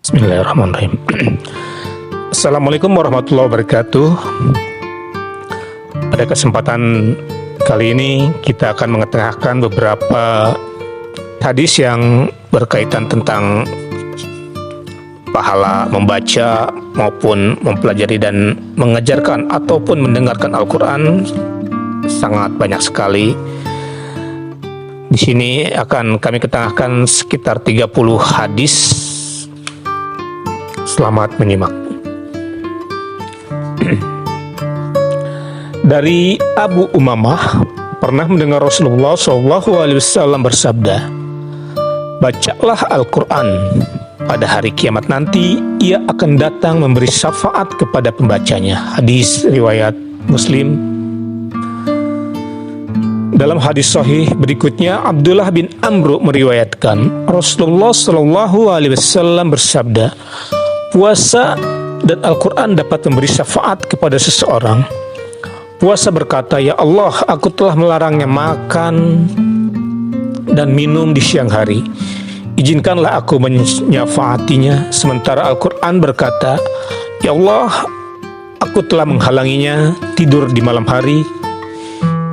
Bismillahirrahmanirrahim. Assalamualaikum warahmatullahi wabarakatuh. Pada kesempatan kali ini kita akan mengetengahkan beberapa hadis yang berkaitan tentang pahala membaca maupun mempelajari dan mengajarkan ataupun mendengarkan Al-Quran. Sangat banyak sekali. Di sini akan kami ketengahkan sekitar 30 hadis. Selamat menyimak. Dari Abu Umamah pernah mendengar Rasulullah SAW bersabda, "Bacalah Al-Quran. Pada hari kiamat nanti, ia akan datang memberi syafaat kepada pembacanya." Hadis riwayat Muslim. Dalam hadis sahih berikutnya, Abdullah bin Amr meriwayatkan Rasulullah SAW bersabda, "Puasa dan Al-Quran dapat memberi syafaat kepada seseorang." Puasa berkata, "Ya Allah, aku telah melarangnya makan dan minum di siang hari. Izinkanlah aku menyafaatinya." Sementara Al-Quran berkata, "Ya Allah, aku telah menghalanginya tidur di malam hari.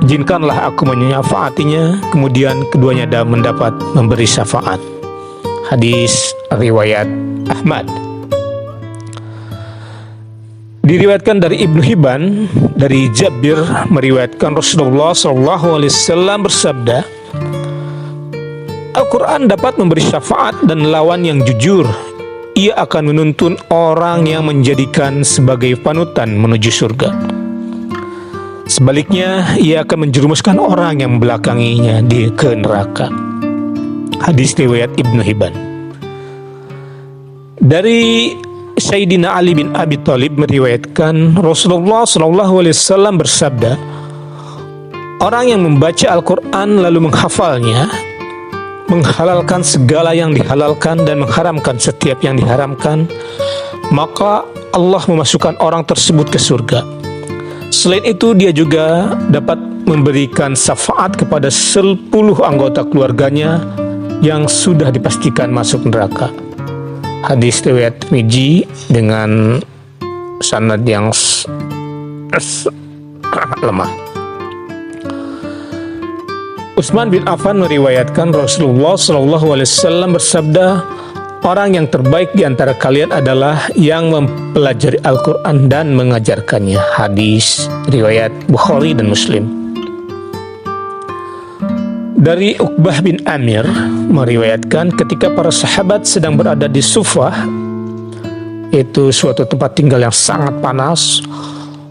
Izinkanlah aku menyafaatinya." Kemudian keduanya mendapat memberi syafaat. Hadis riwayat Ahmad. Diriwayatkan dari Ibnu Hibban dari Jabir meriwayatkan Rasulullah SAW bersabda, "Al-Quran dapat memberi syafaat dan lawan yang jujur. Ia akan menuntun orang yang menjadikan sebagai panutan menuju surga. Sebaliknya, ia akan menjerumuskan orang yang membelakanginya ke neraka." Hadis riwayat Ibnu Hibban. Dari Sayyidina Ali bin Abi Thalib meriwayatkan Rasulullah SAW bersabda, "Orang yang membaca Al-Quran lalu menghafalnya, menghalalkan segala yang dihalalkan dan mengharamkan setiap yang diharamkan, maka Allah memasukkan orang tersebut ke surga. Selain itu, dia juga dapat memberikan syafaat kepada 10 anggota keluarganya yang sudah dipastikan masuk neraka." Hadis riwayat Tirmidzi dengan sanad yang lemah. Utsman bin Affan meriwayatkan Rasulullah SAW bersabda, "Orang yang terbaik di antara kalian adalah yang mempelajari Al-Quran dan mengajarkannya." Hadis riwayat Bukhari dan Muslim. Dari Uqbah bin Amir meriwayatkan ketika para sahabat sedang berada di Sufah, itu suatu tempat tinggal yang sangat panas,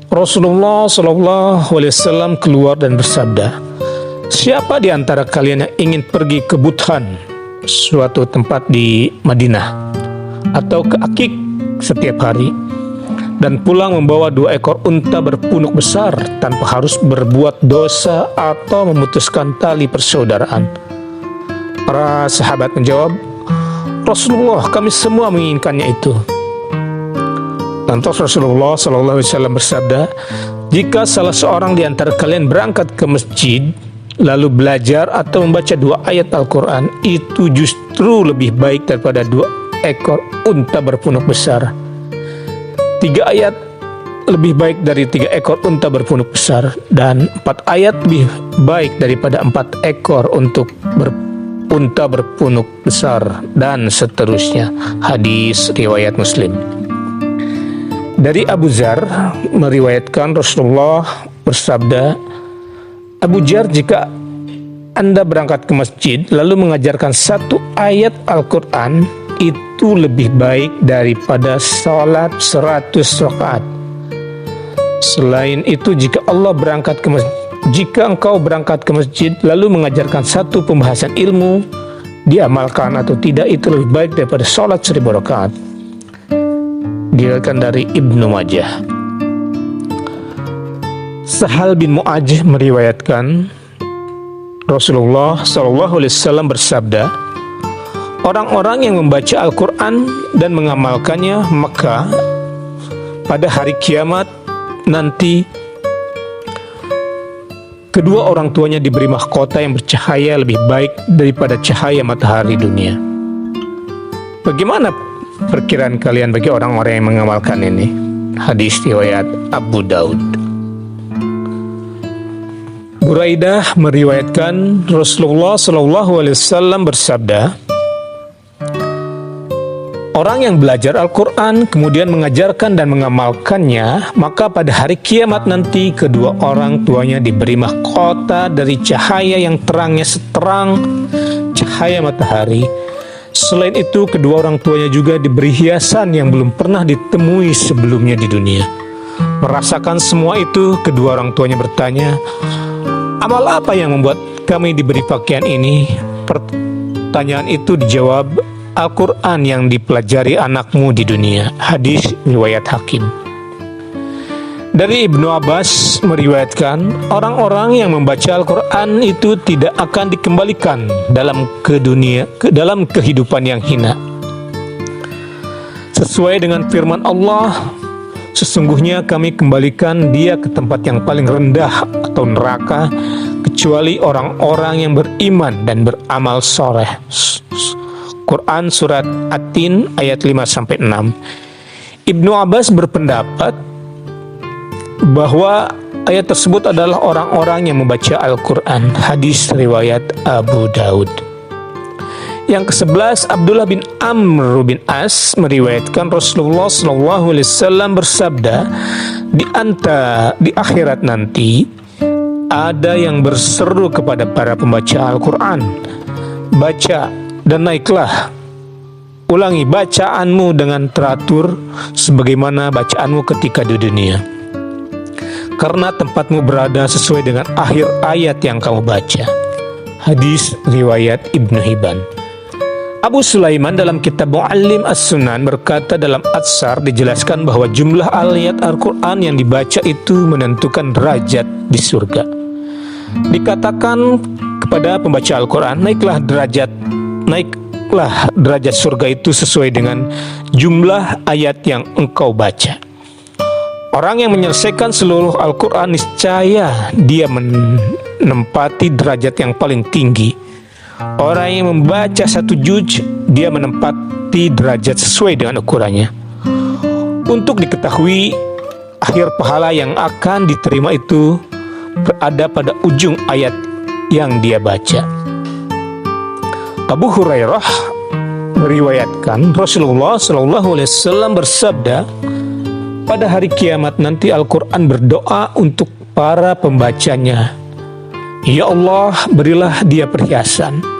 Rasulullah SAW keluar dan bersabda, "Siapa di antara kalian yang ingin pergi ke Buthan, suatu tempat di Madinah, atau ke Akik setiap hari, dan pulang membawa 2 ekor unta berpunuk besar tanpa harus berbuat dosa atau memutuskan tali persaudaraan?" Para sahabat menjawab, "Rasulullah, kami semua menginginkannya itu." Lantas Rasulullah SAW bersabda, "Jika salah seorang di antara kalian berangkat ke masjid lalu belajar atau membaca 2 ayat Al-Quran, itu justru lebih baik daripada 2 ekor unta berpunuk besar. 3 ayat lebih baik dari 3 ekor unta berpunuk besar, dan 4 ayat lebih baik daripada 4 ekor unta berpunuk besar," dan seterusnya. Hadis riwayat Muslim. Dari Abu Dzar meriwayatkan Rasulullah bersabda, "Abu Dzar, jika Anda berangkat ke masjid lalu mengajarkan 1 ayat Al-Quran, itu lebih baik daripada salat 100 rakaat. Selain itu, jika engkau berangkat ke masjid lalu mengajarkan 1 pembahasan ilmu, diamalkan atau tidak, itu lebih baik daripada salat 1000 rakaat." Diriwayatkan dari Ibnu Majah. Sahal bin Mu'adh meriwayatkan Rasulullah SAW bersabda, "Orang-orang yang membaca Al-Quran dan mengamalkannya, maka pada hari kiamat nanti kedua orang tuanya diberi mahkota yang bercahaya lebih baik daripada cahaya matahari dunia." Bagaimana perkiraan kalian bagi orang-orang yang mengamalkan ini. Hadis riwayat Abu Daud. Buraidah meriwayatkan Rasulullah SAW bersabda, orang yang belajar Al-Quran kemudian mengajarkan dan mengamalkannya, maka pada hari kiamat nanti kedua orang tuanya diberi mahkota dari cahaya yang terangnya seterang cahaya matahari. Selain itu, kedua orang tuanya juga diberi hiasan yang belum pernah ditemui sebelumnya di dunia. Merasakan semua itu, kedua orang tuanya bertanya, amal apa yang membuat kami diberi pakaian ini? Pertanyaan itu dijawab, Al-Quran yang dipelajari anakmu di dunia. Hadis riwayat Hakim. Dari Ibnu Abbas meriwayatkan, orang-orang yang membaca Al-Quran itu tidak akan dikembalikan dalam kehidupan yang hina. Sesuai dengan firman Allah, sesungguhnya kami kembalikan dia ke tempat yang paling rendah atau neraka, kecuali orang-orang yang beriman dan beramal soleh. Quran Surat At-Tin ayat 5-6. Ibnu Abbas berpendapat bahwa ayat tersebut adalah orang-orang yang membaca Al-Quran. Hadis riwayat Abu Daud. Yang ke-11, Abdullah bin Amr bin As meriwayatkan Rasulullah SAW bersabda, di akhirat nanti ada yang berseru kepada para pembaca Al-Quran, baca dan naiklah, ulangi bacaanmu dengan teratur sebagaimana bacaanmu ketika di dunia, karena tempatmu berada sesuai dengan akhir ayat yang kamu baca. Hadis riwayat Ibnu Hibban. Abu Sulaiman dalam kitab Mu'allim As-Sunan berkata, dalam Atsar dijelaskan bahwa jumlah ayat Al-Quran yang dibaca itu menentukan derajat di surga. Dikatakan kepada pembaca Al-Quran, naiklah derajat surga itu sesuai dengan jumlah ayat yang engkau baca. Orang yang menyelesaikan seluruh Al-Quran niscaya dia menempati derajat yang paling tinggi. Orang yang membaca satu juz, dia menempati derajat sesuai dengan ukurannya. Untuk diketahui, akhir pahala yang akan diterima itu berada pada ujung ayat yang dia baca. Abu Hurairah meriwayatkan Rasulullah SAW bersabda, pada hari kiamat nanti Al-Quran berdoa untuk para pembacanya, ya Allah, berilah dia perhiasan.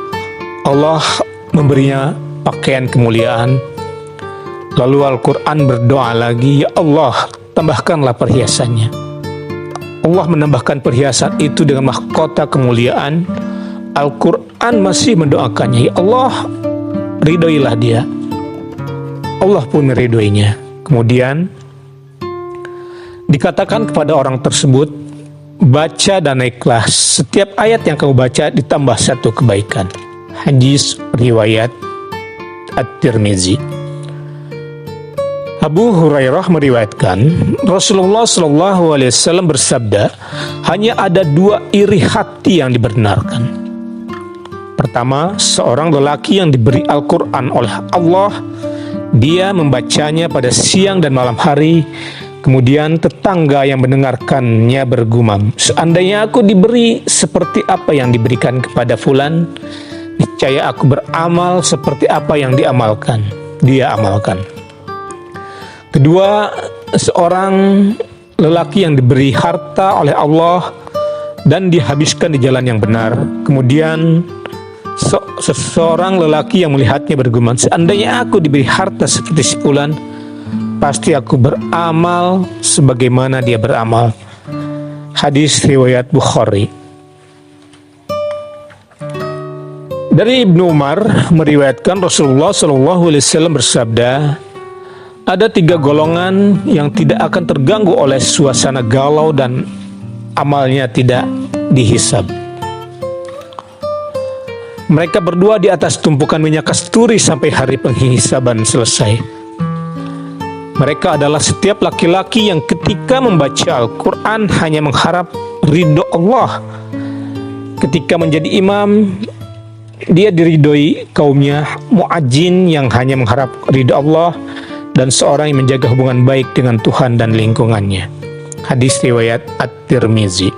Allah memberinya pakaian kemuliaan. Lalu Al-Quran berdoa lagi, ya Allah, tambahkanlah perhiasannya. Allah menambahkan perhiasan itu dengan mahkota kemuliaan. Al-Quran masih mendoakannya, ya Allah, ridhoilah dia. Allah pun meridhoinya. Kemudian dikatakan kepada orang tersebut, baca dan naiklah, setiap ayat yang kamu baca ditambah satu kebaikan. Hadis riwayat At-Tirmizi. Abu Hurairah meriwayatkan Rasulullah SAW bersabda, hanya ada dua iri hati yang dibenarkan. Pertama, seorang lelaki yang diberi Al-Quran oleh Allah, dia membacanya pada siang dan malam hari. Kemudian tetangga yang mendengarkannya bergumam, seandainya aku diberi seperti apa yang diberikan kepada fulan, niscaya aku beramal seperti apa yang dia amalkan. Kedua, seorang lelaki yang diberi harta oleh Allah dan dihabiskan di jalan yang benar. Kemudian seseorang lelaki yang melihatnya bergumam, seandainya aku diberi harta seperti si fulan, pasti aku beramal sebagaimana dia beramal. Hadis riwayat Bukhari. Dari Ibnu Umar meriwayatkan Rasulullah SAW bersabda, ada 3 golongan yang tidak akan terganggu oleh suasana galau dan amalnya tidak dihisab. Mereka berdua di atas tumpukan minyak kasturi sampai hari penghisaban selesai. Mereka adalah setiap laki-laki yang ketika membaca Al-Quran hanya mengharap ridho Allah. Ketika menjadi imam, dia diridhoi kaumnya, mu'ajin yang hanya mengharap ridha Allah, dan seorang yang menjaga hubungan baik dengan Tuhan dan lingkungannya. Hadis riwayat At-Tirmizi.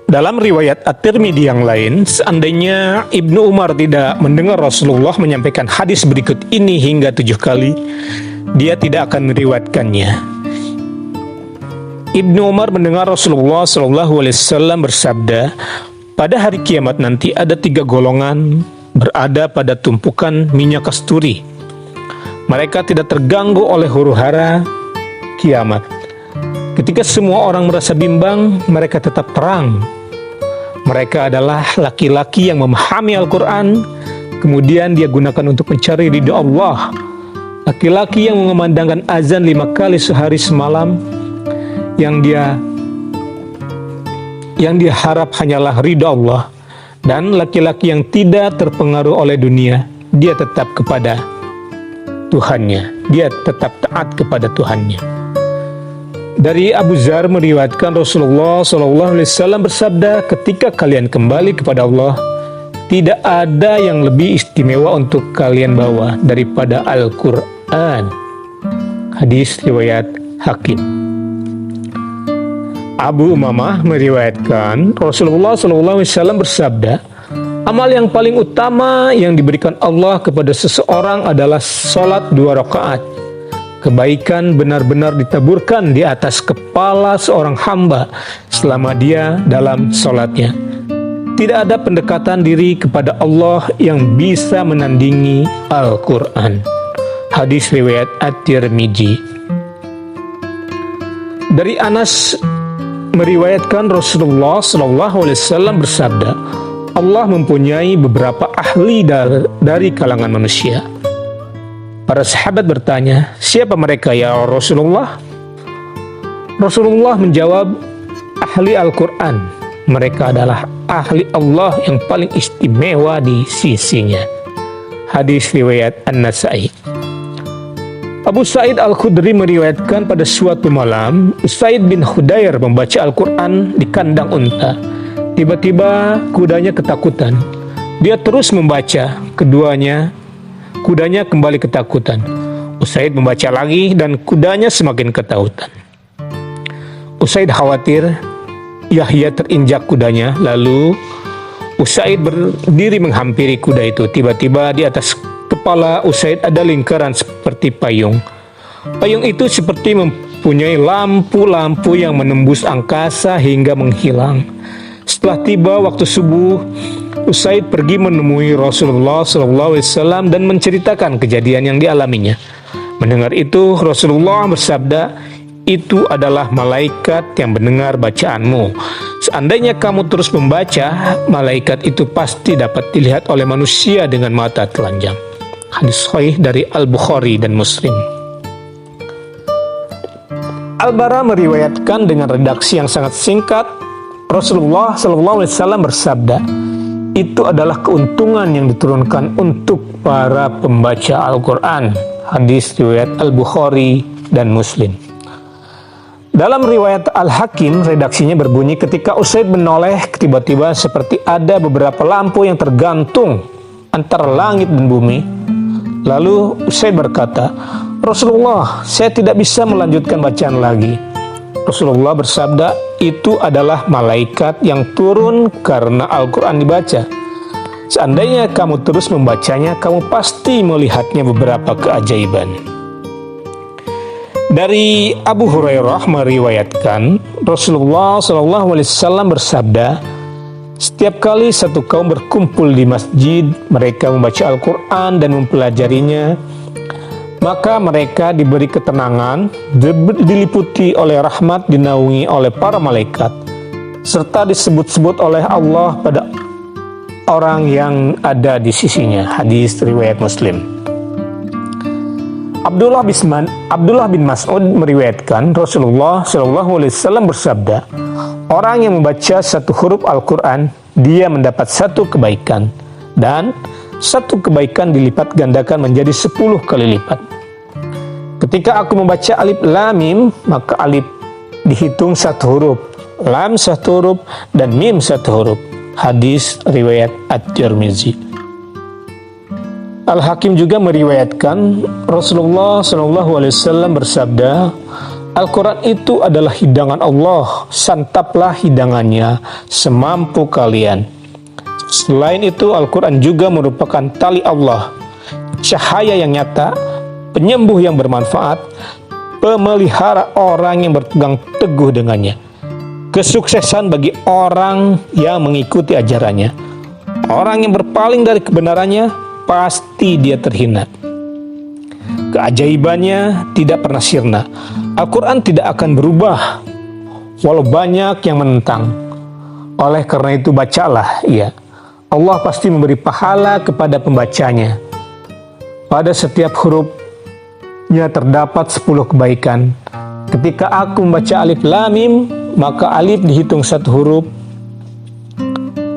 Dalam riwayat At-Tirmidzi yang lain, seandainya Ibnu Umar tidak mendengar Rasulullah menyampaikan hadis berikut ini hingga 7 kali, dia tidak akan meriwayatkannya. Ibnu Umar mendengar Rasulullah SAW bersabda, pada hari kiamat nanti ada 3 golongan berada pada tumpukan minyak kasturi. Mereka tidak terganggu oleh huru-hara kiamat. Ketika semua orang merasa bimbang, mereka tetap terang. Mereka adalah laki-laki yang memahami Al-Quran, kemudian dia gunakan untuk mencari ridha Allah. Laki-laki yang mengumandangkan azan 5 kali sehari semalam, yang dia harap hanyalah ridha Allah. Dan laki-laki yang tidak terpengaruh oleh dunia, dia tetap kepada Tuhannya, dia tetap taat kepada Tuhannya. Dari Abu Dzar meriwayatkan Rasulullah SAW bersabda, ketika kalian kembali kepada Allah, tidak ada yang lebih istimewa untuk kalian bawa daripada Al-Quran. Hadis riwayat Hakim. Abu Umamah meriwayatkan Rasulullah SAW bersabda, amal yang paling utama yang diberikan Allah kepada seseorang adalah sholat 2 rakaat. Kebaikan benar-benar ditaburkan di atas kepala seorang hamba selama dia dalam sholatnya. Tidak ada pendekatan diri kepada Allah yang bisa menandingi Al-Quran. Hadis riwayat At-Tirmidzi. Dari Anas meriwayatkan Rasulullah SAW bersabda, Allah mempunyai beberapa ahli dari kalangan manusia. Para sahabat bertanya, siapa mereka ya Rasulullah? Rasulullah menjawab, ahli Al-Quran. Mereka adalah ahli Allah yang paling istimewa di sisinya. Hadis riwayat An-Nasa'i. Abu Sa'id Al-Khudri meriwayatkan pada suatu malam, Usaid bin Khudair membaca Al-Quran di kandang unta. Tiba-tiba kudanya ketakutan. Dia terus membaca, kudanya kembali ketakutan. Usaid membaca lagi dan kudanya semakin ketakutan. Usaid khawatir Yahya terinjak kudanya. Lalu Usaid berdiri menghampiri kuda itu. Tiba-tiba di atas kepala Usaid ada lingkaran seperti payung. Payung itu seperti mempunyai lampu-lampu yang menembus angkasa hingga menghilang. Setelah tiba waktu subuh, Usaid pergi menemui Rasulullah SAW dan menceritakan kejadian yang dialaminya. Mendengar itu, Rasulullah bersabda, itu adalah malaikat yang mendengar bacaanmu. Seandainya kamu terus membaca, malaikat itu pasti dapat dilihat oleh manusia dengan mata telanjang. Hadis sahih dari Al-Bukhari dan Muslim. Al-Bara meriwayatkan dengan redaksi yang sangat singkat, Rasulullah SAW bersabda, itu adalah keuntungan yang diturunkan untuk para pembaca Al-Quran. Hadis riwayat Al-Bukhari dan Muslim. Dalam riwayat Al-Hakim, redaksinya berbunyi, ketika Usaid menoleh, tiba-tiba seperti ada beberapa lampu yang tergantung antara langit dan bumi. Lalu Usaid berkata, Rasulullah, saya tidak bisa melanjutkan bacaan lagi. Rasulullah bersabda, itu adalah malaikat yang turun karena Al-Quran dibaca. Seandainya kamu terus membacanya, kamu pasti melihatnya beberapa keajaiban. Dari Abu Hurairah meriwayatkan, Rasulullah SAW bersabda, setiap kali satu kaum berkumpul di masjid, mereka membaca Al-Quran dan mempelajarinya, maka mereka diberi ketenangan, diliputi oleh rahmat, dinaungi oleh para malaikat, serta disebut-sebut oleh Allah pada orang yang ada di sisinya. Hadis riwayat Muslim. Abdullah bin Mas'ud meriwayatkan Rasulullah SAW bersabda, orang yang membaca satu huruf Al-Quran, dia mendapat satu kebaikan, dan satu kebaikan dilipat gandakan menjadi 10 kali lipat. Ketika aku membaca alif lam mim, maka alif dihitung 1 huruf, lam 1 huruf, dan mim 1 huruf. Hadis riwayat At-Tirmizi. Al-Hakim juga meriwayatkan Rasulullah SAW bersabda, Al-Quran itu adalah hidangan Allah, santaplah hidangannya semampu kalian. Selain itu, Al-Quran juga merupakan tali Allah, cahaya yang nyata, penyembuh yang bermanfaat, pemelihara orang yang berpegang teguh dengannya, kesuksesan bagi orang yang mengikuti ajarannya. Orang yang berpaling dari kebenarannya, pasti dia terhina. Keajaibannya tidak pernah sirna. Al-Quran tidak akan berubah walau banyak yang menentang. Oleh karena itu bacalah ia. Allah pasti memberi pahala kepada pembacanya. Pada setiap hurufnya terdapat 10 kebaikan. Ketika aku membaca alif lam mim, maka alif dihitung 1 huruf,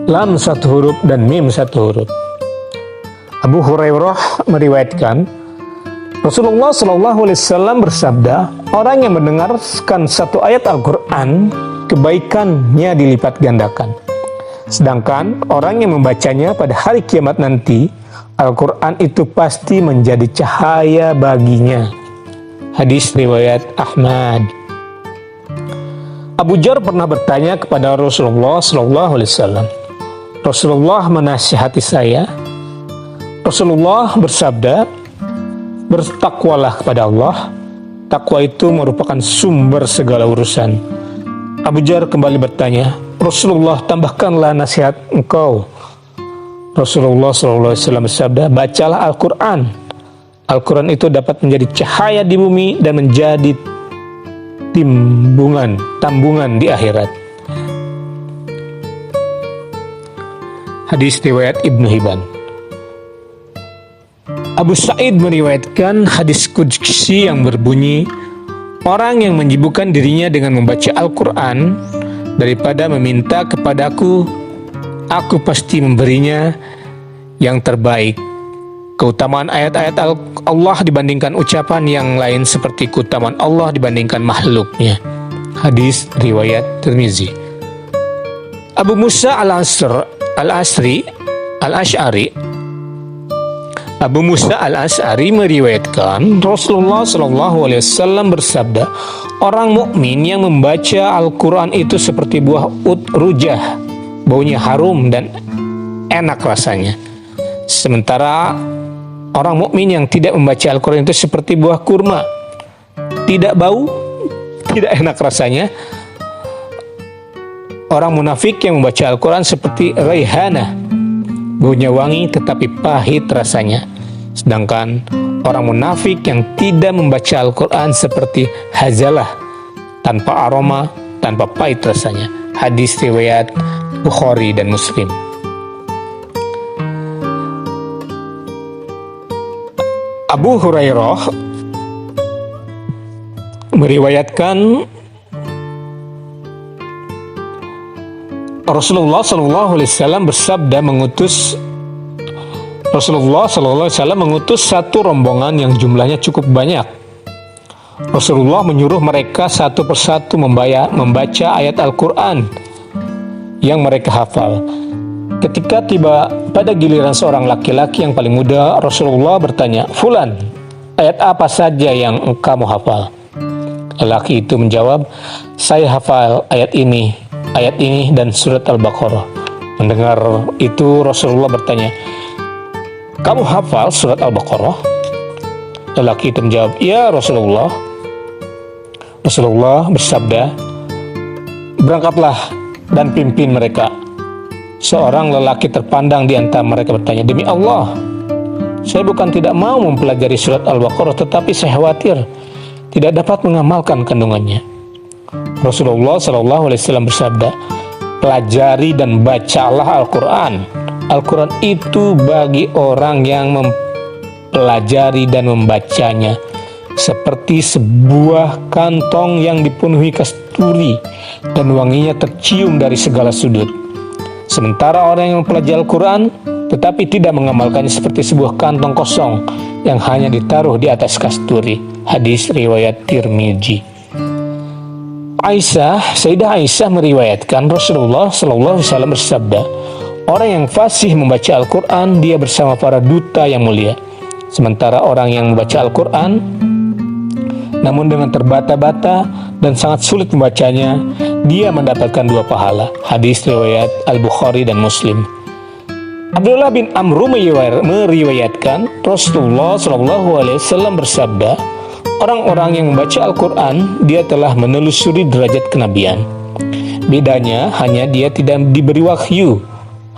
lam 1 huruf, dan mim 1 huruf. Abu Hurairah meriwayatkan Rasulullah SAW bersabda, orang yang mendengarkan 1 ayat Al-Quran, kebaikannya dilipat gandakan. Sedangkan orang yang membacanya pada hari kiamat nanti, Al-Quran itu pasti menjadi cahaya baginya. Hadis riwayat Ahmad. Abu Dzar pernah bertanya kepada Rasulullah SAW, Rasulullah menasihati saya. Rasulullah bersabda, bertakwalah kepada Allah. Takwa itu merupakan sumber segala urusan. Abu Dzar kembali bertanya, Rasulullah, tambahkanlah nasihat engkau. Rasulullah SAW bersabda, bacalah Al-Quran. Al-Quran itu dapat menjadi cahaya di bumi dan menjadi tambungan di akhirat. Hadis riwayat Ibnu Hibban. Abu Sa'id meriwayatkan hadis qudsi yang berbunyi, orang yang menyibukkan dirinya dengan membaca Al-Quran daripada meminta kepadaku, aku pasti memberinya yang terbaik. Keutamaan ayat-ayat Allah dibandingkan ucapan yang lain seperti keutamaan Allah dibandingkan makhluknya. Hadis riwayat Tirmizi. Abu Musa Abu Musa al-Asy'ari meriwayatkan Rasulullah SAW bersabda, orang mukmin yang membaca Al-Quran itu seperti buah rujah, baunya harum dan enak rasanya. Sementara orang mukmin yang tidak membaca Al-Quran itu seperti buah kurma, tidak bau, tidak enak rasanya. Orang munafik yang membaca Al-Quran seperti raihana, baunya wangi tetapi pahit rasanya. Sedangkan orang munafik yang tidak membaca Al-Quran seperti hazalah, tanpa aroma, tanpa pahit rasanya. Hadis riwayat Bukhari dan Muslim. Abu Hurairah meriwayatkan Rasulullah SAW bersabda Rasulullah SAW mengutus satu rombongan yang jumlahnya cukup banyak. Rasulullah menyuruh mereka satu persatu membaca ayat Al-Quran yang mereka hafal. Ketika tiba pada giliran seorang laki-laki yang paling muda, Rasulullah bertanya, Fulan, ayat apa saja yang kamu hafal? Lelaki itu menjawab, saya hafal ayat ini dan surat Al-Baqarah. Mendengar itu Rasulullah bertanya, kamu hafal surat Al-Baqarah? Lelaki itu menjawab, ya Rasulullah. Rasulullah bersabda, berangkatlah dan pimpin mereka. Seorang lelaki terpandang di antara mereka bertanya, demi Allah, saya bukan tidak mau mempelajari surat Al-Baqarah, tetapi saya khawatir tidak dapat mengamalkan kandungannya. Rasulullah SAW bersabda, pelajari dan bacalah Al-Quran. Al-Quran itu bagi orang yang mempelajari dan membacanya seperti sebuah kantong yang dipenuhi kasturi dan wanginya tercium dari segala sudut. Sementara orang yang mempelajari Al-Quran tetapi tidak mengamalkannya seperti sebuah kantong kosong yang hanya ditaruh di atas kasturi. Hadis riwayat Tirmizi. Sayyidah Aisyah meriwayatkan Rasulullah SAW bersabda, Orang yang fasih membaca Al-Quran, dia bersama para duta yang mulia. Sementara orang yang membaca Al-Quran namun dengan terbata-bata dan sangat sulit membacanya, dia mendapatkan 2 pahala. Hadis riwayat Al-Bukhari dan Muslim. Abdullah bin Amr meriwayatkan Rasulullah SAW bersabda, orang-orang yang membaca Al-Quran, dia telah menelusuri derajat kenabian. Bedanya hanya dia tidak diberi wahyu.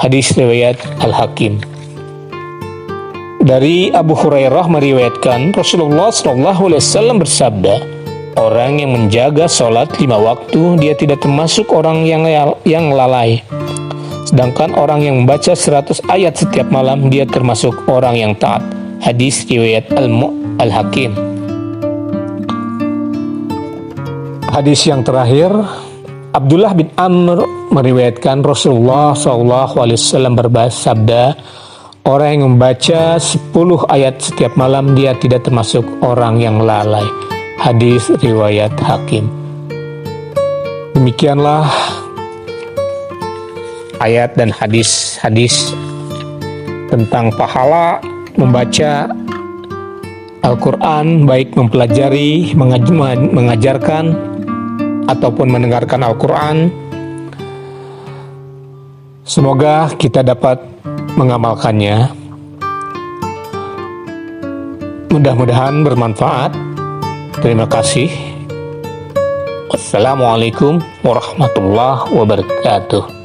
Hadis riwayat Al-Hakim. Dari Abu Hurairah meriwayatkan Rasulullah SAW bersabda, orang yang menjaga sholat 5 waktu, dia tidak termasuk orang yang lalai. Sedangkan orang yang membaca 100 ayat setiap malam, dia termasuk orang yang taat. Hadis riwayat Al-Hakim. Hadis yang terakhir, Abdullah bin Amr meriwayatkan Rasulullah SAW bersabda, orang yang membaca 10 ayat setiap malam, dia tidak termasuk orang yang lalai. Hadis riwayat Hakim. Demikianlah ayat dan hadis-hadis tentang pahala membaca Al-Quran, baik mempelajari, mengajarkan, ataupun mendengarkan Al-Quran. Semoga kita dapat mengamalkannya. Mudah-mudahan bermanfaat. Terima kasih. Wassalamualaikum warahmatullahi wabarakatuh.